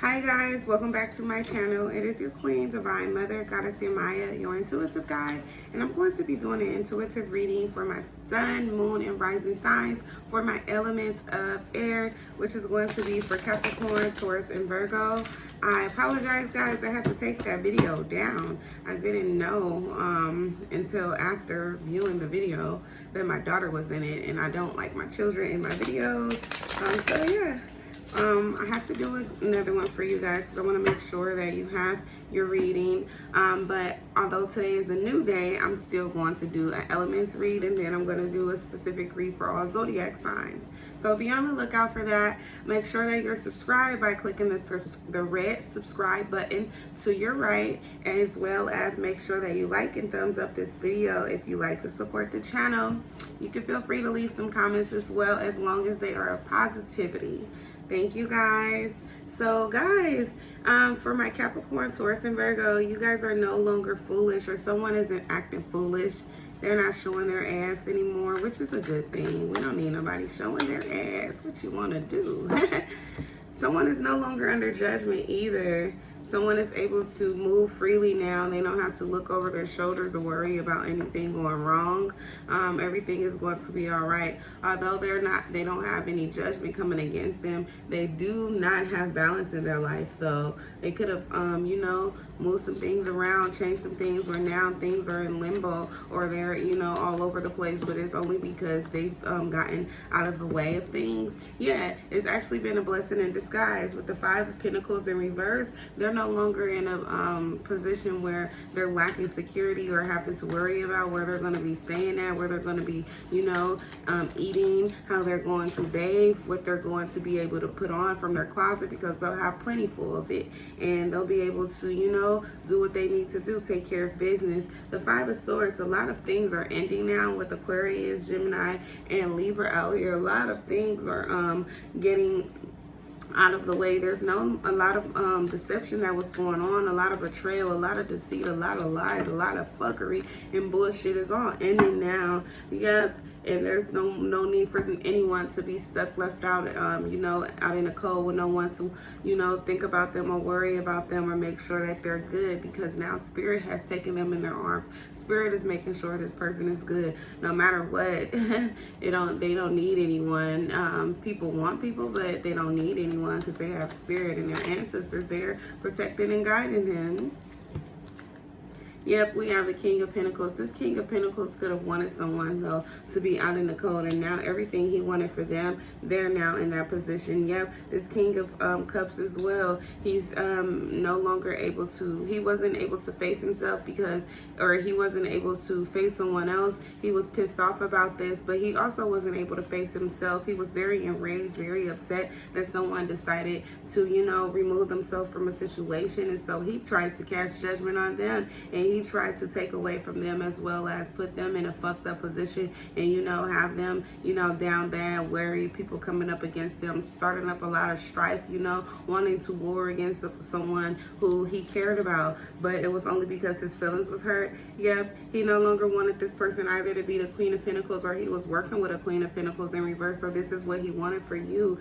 Hi guys, welcome back to my channel. It is your Queen, Divine Mother, Goddess Maya, your intuitive guide, and I'm going to be doing an intuitive reading for my sun, moon, and rising signs for my element of air, which is going to be for Capricorn, Taurus, and Virgo. I apologize guys, I had to take that video down. I didn't know until after viewing the video that my daughter was in it, and I don't like my children in my videos. So yeah. I have to do another one for you guys because I want to make sure that you have your reading. But although today is a new day, I'm still going to do an elements read, and then I'm going to do a specific read for all zodiac signs. So be on the lookout for that. Make sure that you're subscribed by clicking the red subscribe button to your right, as well as make sure that you like and thumbs up this video if you like to support the channel. You can feel free to leave some comments as well, as long as they are of positivity. Thank you guys. So guys, for my Capricorn, Taurus, and Virgo, you guys are no longer foolish, or someone isn't acting foolish. They're not showing their ass anymore, which is a good thing. We don't need nobody showing their ass. What you want to do? Someone is no longer under judgment either. Someone is able to move freely now. They don't have to look over their shoulders or worry about anything going wrong. Everything is going to be all right. Although they don't have any judgment coming against them. They do not have balance in their life though. They could have, moved some things around, changed some things, where now things are in limbo, or they're, all over the place, but it's only because they've gotten out of the way of things. Yeah, it's actually been a blessing in disguise. With the Five of Pentacles in reverse, they're no longer in a position where they're lacking security or having to worry about where they're going to be staying at, where they're going to be, eating, how they're going to bathe, what they're going to be able to put on from their closet, because they'll have plenty full of it, and they'll be able to, do what they need to do, take care of business. The Five of Swords, a lot of things are ending now with Aquarius, Gemini, and Libra out here. A lot of things are getting out of the way. There's a lot of deception that was going on, a lot of betrayal, a lot of deceit, a lot of lies, a lot of fuckery and bullshit is all ending now. Yep. And there's no need for anyone to be stuck, left out, out in the cold with no one to, think about them or worry about them or make sure that they're good, because now Spirit has taken them in their arms. Spirit is making sure this person is good, no matter what. They don't need anyone. People want people, but they don't need anyone because they have Spirit and their ancestors there protecting and guiding them. Yep, we have the King of Pentacles. This King of Pentacles could have wanted someone, though, to be out in the cold. And now everything he wanted for them, they're now in that position. Yep, this King of Cups as well. He's no longer able to, he wasn't able to face himself he wasn't able to face someone else. He was pissed off about this, but he also wasn't able to face himself. He was very enraged, very upset that someone decided to, remove themselves from a situation. And so he tried to cast judgment on them, and he tried to take away from them, as well as put them in a fucked up position and, have them, down bad, worried, people coming up against them, starting up a lot of strife, wanting to war against someone who he cared about. But it was only because his feelings was hurt. Yep, he no longer wanted this person either to be the Queen of Pentacles, or he was working with a Queen of Pentacles in reverse. So this is what he wanted for you,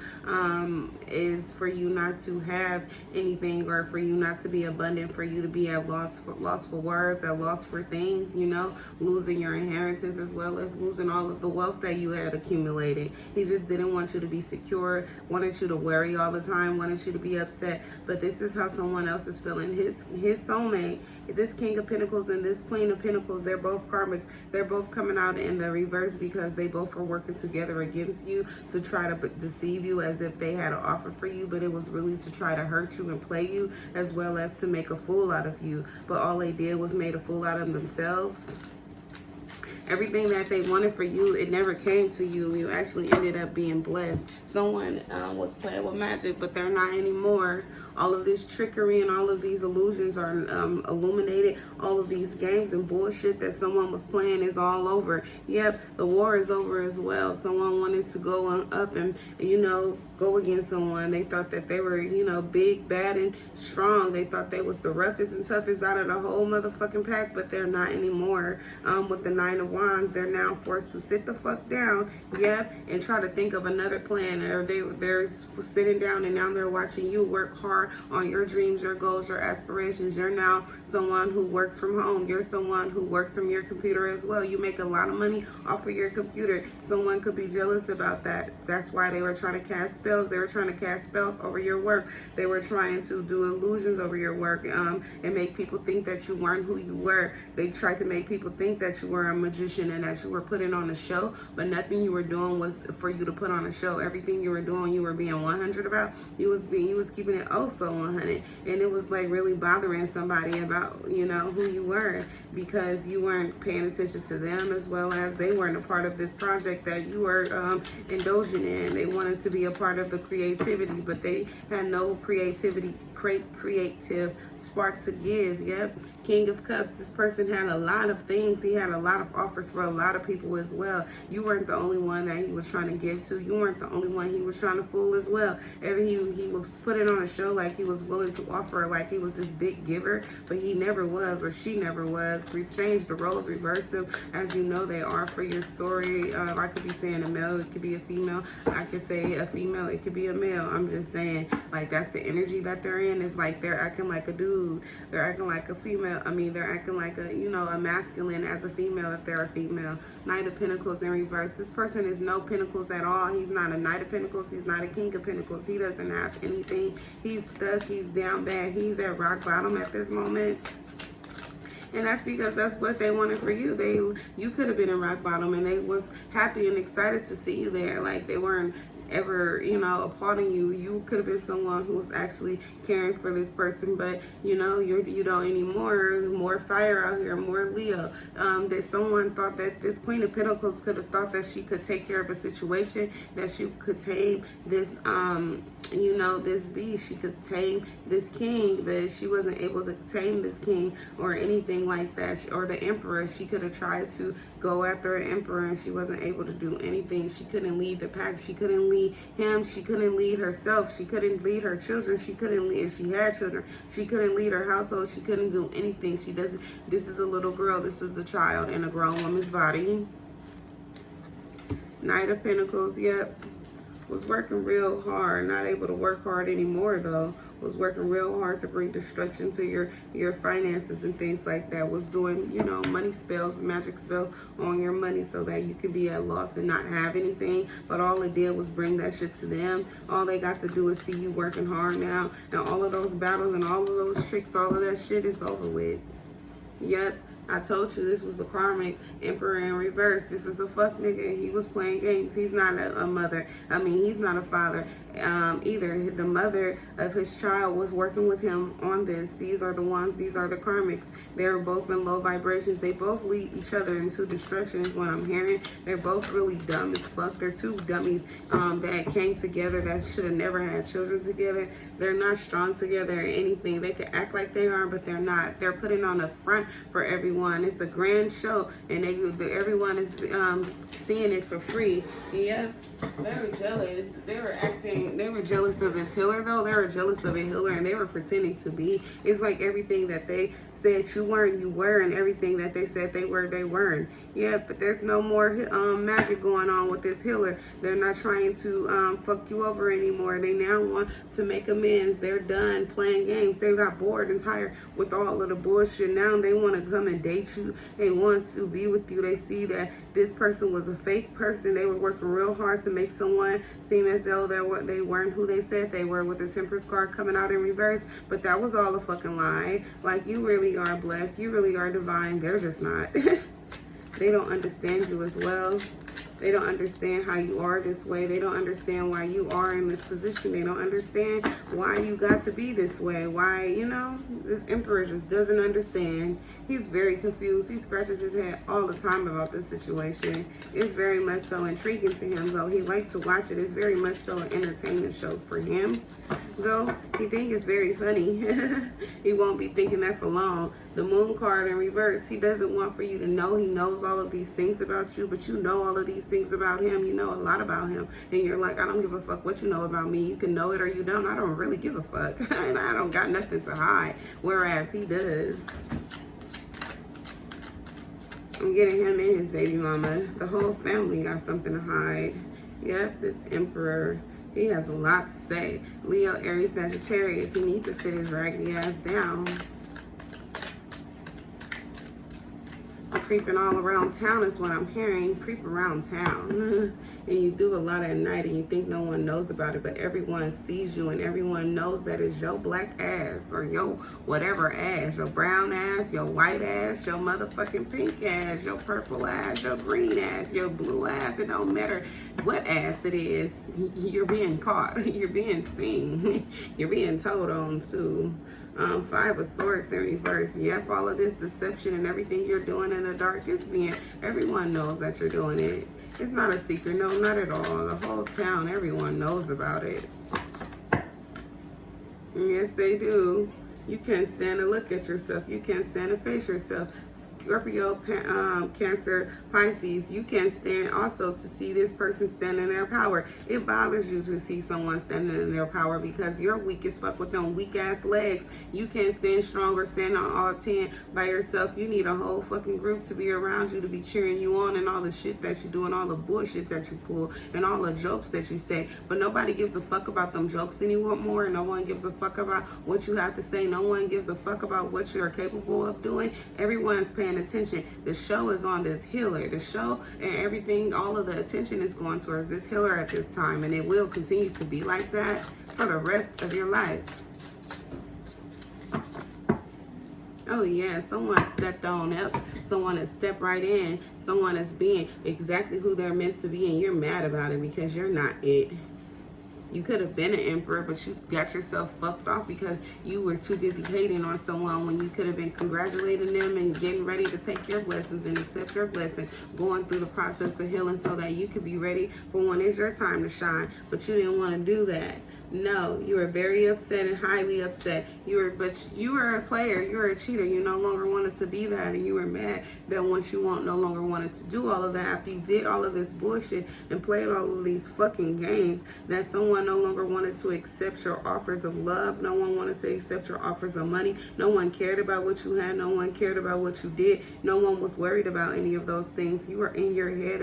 is for you not to have anything, or for you not to be abundant, for you to be at loss for words, at loss for things, losing your inheritance, as well as losing all of the wealth that you had accumulated. He just didn't want you to be secure, wanted you to worry all the time, wanted you to be upset. But this is how someone else is feeling. His soulmate, this King of Pentacles and this Queen of Pentacles, they're both karmics. They're both coming out in the reverse because they both are working together against you to try to deceive you, as if they had an offer for you, but it was really to try to hurt you and play you, as well as to make a fool out of you. But all they did was made a fool out of themselves. Everything that they wanted for you, it never came to you. You actually ended up being blessed. Someone was playing with magic, but they're not anymore. All of this trickery and all of these illusions are illuminated. All of these games and bullshit that someone was playing is all over. Yep, the war is over as well. Someone wanted to go on up and, go against someone. They thought that they were, you know, big, bad, and strong. They thought they was the roughest and toughest out of the whole motherfucking pack, but they're not anymore. With the Nine of Wands, they're now forced to sit the fuck down, and try to think of another plan. Or they're sitting down and now they're watching you work hard on your dreams, your goals, your aspirations. You're now someone who works from home. You're someone who works from your computer as well. You make a lot of money off of your computer. Someone could be jealous about that. That's why they were trying to cast spells. They were trying to cast spells over your work. They were trying to do illusions over your work, and make people think that you weren't who you were. They tried to make people think that you were a magician and that you were putting on a show, but nothing you were doing was for you to put on a show. Everything you were doing, you were being 100 about. You was keeping it oh so 100, and it was like really bothering somebody about, you know, who you were, because you weren't paying attention to them, as well as they weren't a part of this project that you were indulging in. They wanted to be a part of the creativity, but they had no creative spark to give. King of Cups, this person had a lot of things. He had a lot of offers for a lot of people as well. You weren't the only one that he was trying to give to. You weren't the only one he was trying to fool as well. He was putting on a show like he was willing to offer, like he was this big giver, but he never was, or she never was. We changed the roles, reversed them. As you know, they are for your story. I could be saying a male, it could be a female. I could say a female, it could be a male. I'm just saying, like, that's the energy that they're in. It's like they're acting like a dude. They're acting like a female. I mean, they're acting like a, you know, a masculine as a female if they're a female. Knight of Pentacles in reverse. This person is no pentacles at all. He's not a Knight of Pentacles. He's not a King of Pentacles. He doesn't have anything. He's stuck. He's down bad. He's at rock bottom at this moment. And that's because that's what they wanted for you. You could have been in rock bottom, and they was happy and excited to see you there. Like, they weren't ever, you know, applauding you. You could have been someone who was actually caring for this person, but you know, you don't anymore. More fire out here, more Leo. That someone thought that this Queen of Pentacles could have thought that she could take care of a situation, that she could tame this you know, this beast. She could tame this king, but she wasn't able to tame this king or anything like that. Or the emperor. She could have tried to go after an emperor, and she wasn't able to do anything. She couldn't lead the pack. She couldn't lead him. She couldn't lead herself. She couldn't lead her children. She couldn't lead, if she had children, she couldn't lead her household. She couldn't do anything. She doesn't. This is a little girl. This is a child in a grown woman's body. Knight of Pentacles. Was working real hard, not able to work hard anymore though. Was working real hard to bring destruction to your finances and things like that. Was doing, you know, money spells, magic spells on your money so that you could be at loss and not have anything. But all it did was bring that shit to them. All they got to do is see you working hard now. And all of those battles and all of those tricks, all of that shit is over with. I told you this was a karmic emperor in reverse. This is a fuck nigga. He was playing games. He's not a mother. I mean, he's not a father either. The mother of his child was working with him on this. These are the ones. These are the karmics. They're both in low vibrations. They both lead each other into destruction is what I'm hearing. They're both really dumb as fuck. They're two dummies that came together that should have never had children together. They're not strong together or anything. They could act like they are, but they're not. They're putting on a front for everyone. It's a grand show, and everyone is seeing it for free. They were jealous. They were jealous of this healer though. They were jealous of a healer, and they were pretending to be. It's like everything that they said you weren't, you were, and everything that they said they were, they weren't. But there's no more magic going on with this healer. They're not trying to fuck you over anymore. They now want to make amends. They're done playing games. They got bored and tired with all of the bullshit. Now they want to come and date you. They want to be with you. They see that this person was a fake person. They were working real hard to make someone seem as though they weren't who they said they were, with the Temperance card coming out in reverse. But that was all a fucking lie. Like, you really are blessed. You really are divine. They're just not. They don't understand you as well. They don't understand how you are this way. They don't understand why you are in this position. They don't understand why you got to be this way. Why, you know, this emperor just doesn't understand. He's very confused. He scratches his head all the time about this situation. It's very much so intriguing to him, though. He likes to watch it. It's very much so an entertainment show for him. Though he think it's very funny. He won't be thinking that for long. The moon card in reverse, he doesn't want for you to know. He knows all of these things about you, but you know all of these things about him. You know a lot about him. And you're like, I don't give a fuck what you know about me. You can know it or you don't. I don't really give a fuck. And I don't got nothing to hide. Whereas he does. I'm getting him and his baby mama. The whole family got something to hide. Yep, this emperor. He has a lot to say. Leo, Aries, Sagittarius. He needs to sit his raggedy ass down. Creeping all around town is what I'm hearing. Creep around town. And you do a lot at night and you think no one knows about it, but everyone sees you and everyone knows that it's your black ass or your whatever ass, your brown ass, your white ass, your motherfucking pink ass, your purple ass, your green ass, your blue ass. It don't matter what ass it is. You're being caught. You're being seen. You're being told on too. Five of Swords in reverse. Yep, all of this deception and everything you're doing in the dark is being, everyone knows that you're doing it. It's not a secret. No, not at all. The whole town, everyone knows about it. Yes, they do. You can't stand to look at yourself. You can't stand to face yourself. Scorpio, Cancer, Pisces, you can't stand also to see this person stand in their power. It bothers you to see someone standing in their power because you're weak as fuck with them weak ass legs. You can't stand strong or stand on all 10 by yourself. You need a whole fucking group to be around you to be cheering you on and all the shit that you do and all the bullshit that you pull and all the jokes that you say. But nobody gives a fuck about them jokes anymore. No one gives a fuck about what you have to say. No one gives a fuck about what you're capable of doing. Everyone's paying attention. The show is on this healer. The show and everything, all of the attention is going towards this healer at this time, and it will continue to be like that for the rest of your life. Oh yeah, someone stepped on up. Someone has stepped right in. Someone is being exactly who they're meant to be, and you're mad about it because you're not it. You could have been an emperor, but you got yourself fucked off because you were too busy hating on someone when you could have been congratulating them and getting ready to take your blessings and accept your blessing, going through the process of healing so that you could be ready for when it's your time to shine. But you didn't want to do that. No, you were very upset and highly upset. But you were a player. You were a cheater. You no longer wanted to be that, and you were mad that once you no longer wanted to do all of that after you did all of this bullshit and played all of these fucking games, that someone no longer wanted to accept your offers of love. No one wanted to accept your offers of money. No one cared about what you had. No one cared about what you did. No one was worried about any of those things. You were in your head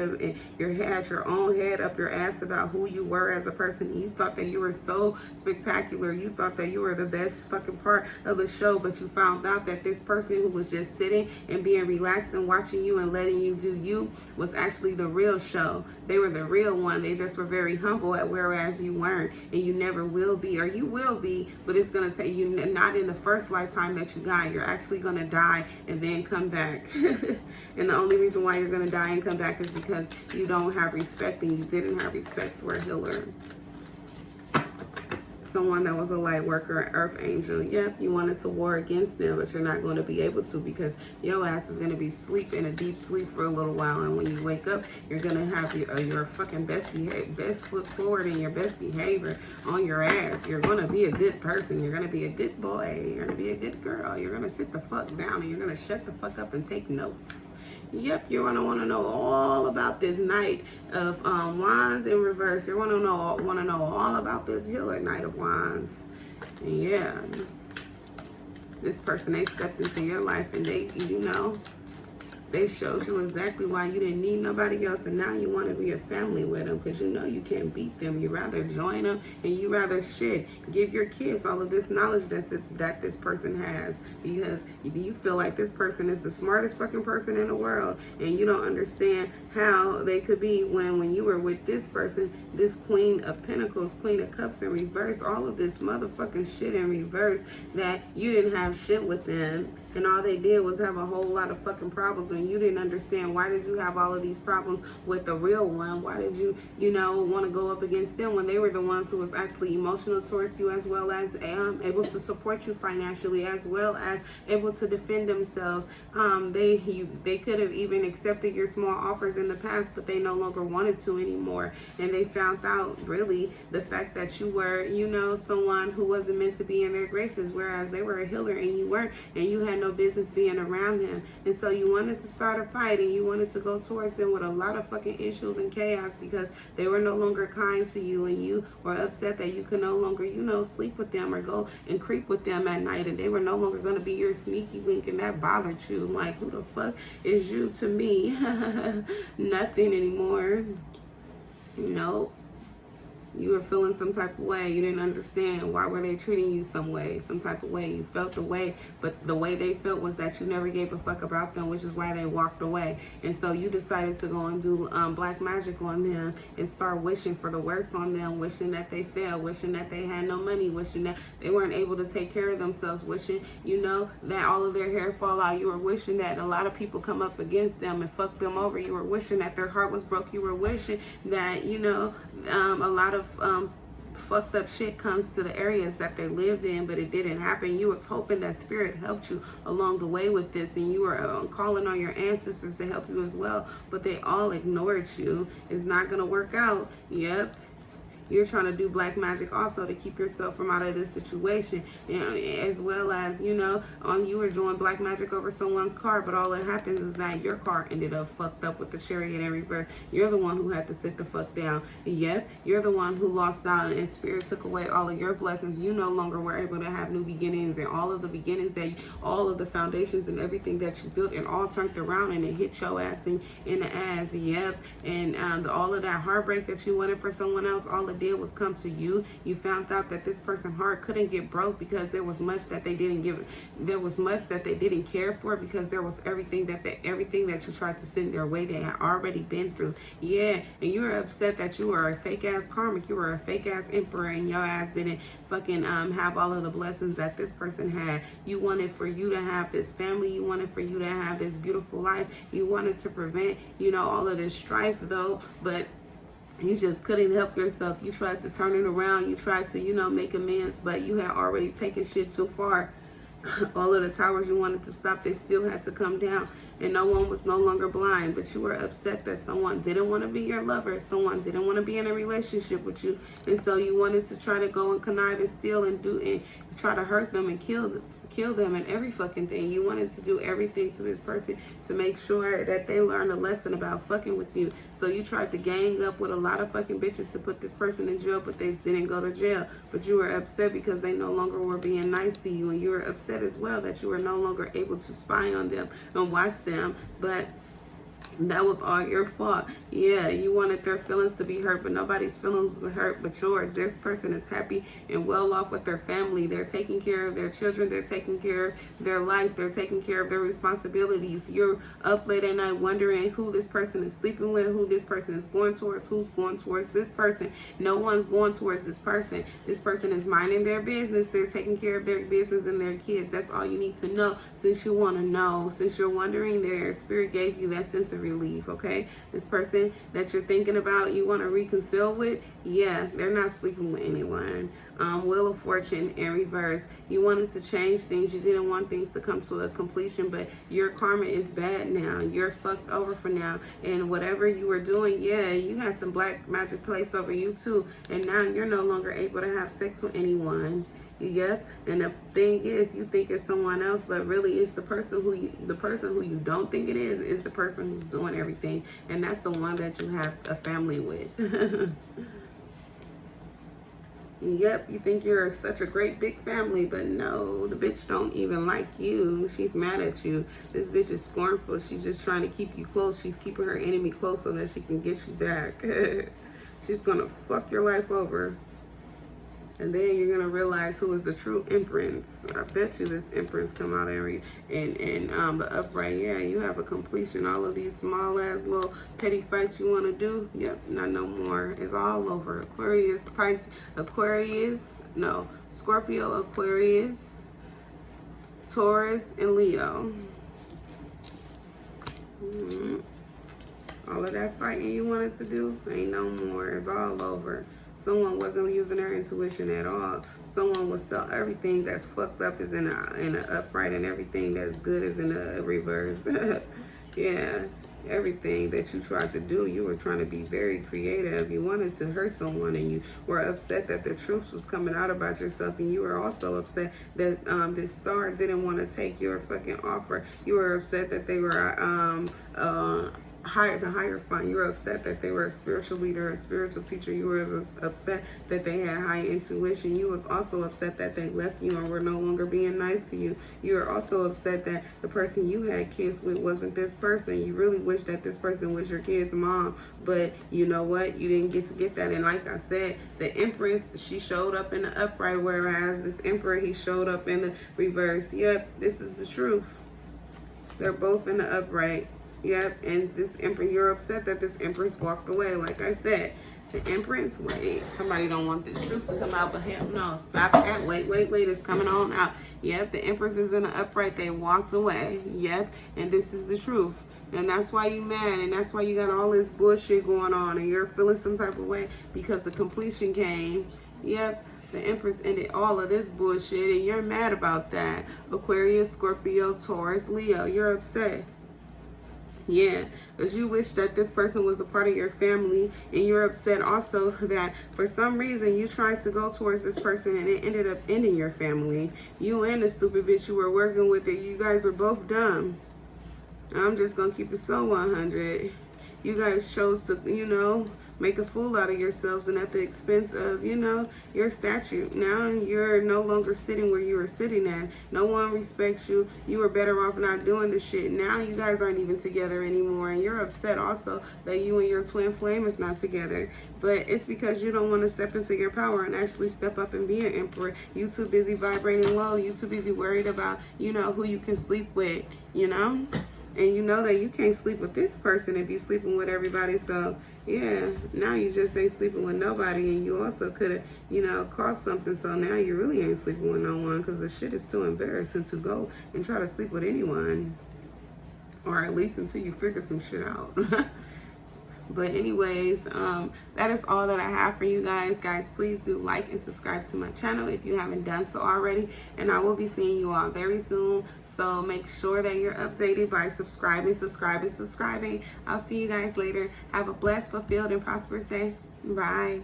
had your own head up your ass about who you were as a person. You thought that you were so spectacular. You thought that you were the best fucking part of the show, but you found out that this person who was just sitting and being relaxed and watching you and letting you do you was actually the real show. They were the real one. They just were very humble at whereas you weren't, and you never will be, or you will be, but it's going to take you not in the first lifetime that you got. You're actually going to die and then come back. And the only reason why you're going to die and come back is because you don't have respect, and you didn't have respect for a healer. Someone that was a light worker, an earth angel. Yep, you wanted to war against them, but you're not going to be able to because your ass is going to be asleep in a deep sleep for a little while. And when you wake up, you're going to have your fucking best foot forward and your best behavior on your ass. You're going to be a good person. You're going to be a good boy. You're going to be a good girl. You're going to sit the fuck down and you're going to shut the fuck up and take notes. Yep, you're going to want to know all about this Knight of Wands in reverse. You're going to want to know all about this healer, Knight of Wands. And yeah, this person, they stepped into your life and they, they showed you exactly why you didn't need nobody else, and now you want to be a family with them because you know you can't beat them. You rather join them, and you rather give your kids all of this knowledge that this person has, because you feel like this person is the smartest fucking person in the world, and you don't understand how they could be when you were with this person, this Queen of Pentacles, Queen of Cups in reverse, all of this motherfucking shit in reverse, that you didn't have shit with them, and all they did was have a whole lot of fucking problems when and you didn't understand. Why did you have all of these problems with the real one? Why did you, want to go up against them when they were the ones who was actually emotional towards you, as well as able to support you financially, as well as able to defend themselves? They could have even accepted your small offers in the past, but they no longer wanted to anymore. And they found out really the fact that you were, someone who wasn't meant to be in their graces, whereas they were a healer and you weren't, and you had no business being around them. And so you wanted to start a fight, and you wanted to go towards them with a lot of fucking issues and chaos, because they were no longer kind to you, and you were upset that you could no longer, sleep with them or go and creep with them at night, and they were no longer going to be your sneaky link, and that bothered you. Like, who the fuck is you to me? Nothing anymore. Nope. You were feeling some type of way. You didn't understand. Why were they treating you some way, some type of way? You felt the way, but the way they felt was that you never gave a fuck about them, which is why they walked away. And so you decided to go and do black magic on them and start wishing for the worst on them, wishing that they failed, wishing that they had no money, wishing that they weren't able to take care of themselves, wishing, that all of their hair fall out. You were wishing that a lot of people come up against them and fuck them over. You were wishing that their heart was broke. You were wishing that, a lot of fucked up shit comes to the areas that they live in, but it didn't happen. You was hoping that spirit helped you along the way with this, and you were calling on your ancestors to help you as well, but they all ignored you. It's not gonna work out. Yep. You're trying to do black magic also to keep yourself from out of this situation, and as well as, you were doing black magic over someone's car, but all that happens is that your car ended up fucked up with the chariot in reverse. You're the one who had to sit the fuck down. Yep, you're the one who lost out, and spirit took away all of your blessings. You no longer were able to have new beginnings, and all of the beginnings all of the foundations and everything that you built, and all turned around, and it hit your ass in the ass. Yep, and all of that heartbreak that you wanted for someone else, all of did was come to you. You found out that this person's heart couldn't get broke because there was much that they didn't give. There was much that they didn't care for, because there was everything that you tried to send their way they had already been through. Yeah, and you were upset that you were a fake ass karmic. You were a fake ass emperor, and your ass didn't fucking have all of the blessings that this person had. You wanted for you to have this family. You wanted for you to have this beautiful life. You wanted to prevent, all of this strife though, but you just couldn't help yourself. You tried to turn it around. You tried to, make amends, but you had already taken shit too far. All of the towers you wanted to stop, they still had to come down, and no one was no longer blind. But you were upset that someone didn't want to be your lover. Someone didn't want to be in a relationship with you, and so you wanted to try to go and connive and steal and try to hurt them and kill them and every fucking thing. You wanted to do everything to this person to make sure that they learned a lesson about fucking with you. So you tried to gang up with a lot of fucking bitches to put this person in jail, but they didn't go to jail. But you were upset because they no longer were being nice to you, and you were upset as well that you were no longer able to spy on them and watch them. But that was all your fault. Yeah, you wanted their feelings to be hurt, but nobody's feelings was hurt but yours. This person is happy and well off with their family. They're taking care of their children. They're taking care of their life. They're taking care of their responsibilities. You're up late at night wondering who this person is sleeping with, who this person is going towards, who's going towards this person. No one's going towards this person. This person is minding their business. They're taking care of their business and their kids. That's all you need to know. Since you want to know, since you're wondering, their spirit gave you that sense of relief. Okay, this person that you're thinking about, you want to reconcile with, yeah, they're not sleeping with anyone. Wheel of Fortune in reverse. You wanted to change things. You didn't want things to come to a completion, but your karma is bad now. You're fucked over for now, and whatever you were doing, yeah, you had some black magic place over you too, and now you're no longer able to have sex with anyone. Yep, and the thing is, you think it's someone else, but really it's the person who you don't think it is the person who's doing everything, and that's the one that you have a family with. Yep, you think you're such a great big family, but no, the bitch don't even like you. She's mad at you. This bitch is scornful. She's just trying to keep you close. She's keeping her enemy close so that she can get you back. She's gonna fuck your life over. And then you're gonna realize who is the true empress. I bet you this empress come out and the upright. Yeah, you have a completion. All of these small ass little petty fights you want to do. Yep, not no more. It's all over. Aquarius, Scorpio, Aquarius, Taurus, and Leo. Mhm. All of that fighting you wanted to do ain't no more. It's all over. Someone wasn't using their intuition at all. Someone was everything that's fucked up is in a upright, and everything that's good is in a reverse. Yeah, everything that you tried to do, you were trying to be very creative. You wanted to hurt someone, and you were upset that the truth was coming out about yourself, and you were also upset that this star didn't want to take your fucking offer. You were upset that they were the higher fund. You were upset that they were a spiritual leader, a spiritual teacher. You were upset that they had high intuition. You was also upset that they left you and were no longer being nice to you. You were also upset that the person you had kids with wasn't this person. You really wish that this person was your kid's mom, but you know what? You didn't get that. And like I said, the Empress, she showed up in the upright, whereas this Emperor, he showed up in the reverse. Yep, this is the truth. They're both in the upright. Yep, and this Empress, you're upset that this Empress walked away. Like I said, the Empress, wait, somebody don't want this truth to come out, but hell no, stop that. Wait, it's coming on out. Yep, the Empress is in the upright. They walked away. Yep, and this is the truth. And that's why you mad, and that's why you got all this bullshit going on, and you're feeling some type of way because the completion came. Yep. The Empress ended all of this bullshit, and you're mad about that. Aquarius, Scorpio, Taurus, Leo, you're upset. Yeah, because you wish that this person was a part of your family, and you're upset also that for some reason you tried to go towards this person and it ended up ending your family. You and the stupid bitch you were working with, it, you guys were both dumb. I'm just going to keep it so 100. You guys chose to, make a fool out of yourselves, and at the expense of, your statue. Now you're no longer sitting where you were sitting at. No one respects you. You were better off not doing the shit. Now you guys aren't even together anymore, and you're upset also that you and your twin flame is not together. But it's because you don't want to step into your power and actually step up and be an emperor. You too busy vibrating low. You too busy worried about, who you can sleep with, And you know that you can't sleep with this person and be sleeping with everybody. So, yeah, now you just ain't sleeping with nobody. And you also could have, caused something. So now you really ain't sleeping with no one because the shit is too embarrassing to go and try to sleep with anyone. Or at least until you figure some shit out. But anyways, that is all that I have for you guys. Guys, please do like and subscribe to my channel if you haven't done so already. And I will be seeing you all very soon. So make sure that you're updated by subscribing. I'll see you guys later. Have a blessed, fulfilled, and prosperous day. Bye.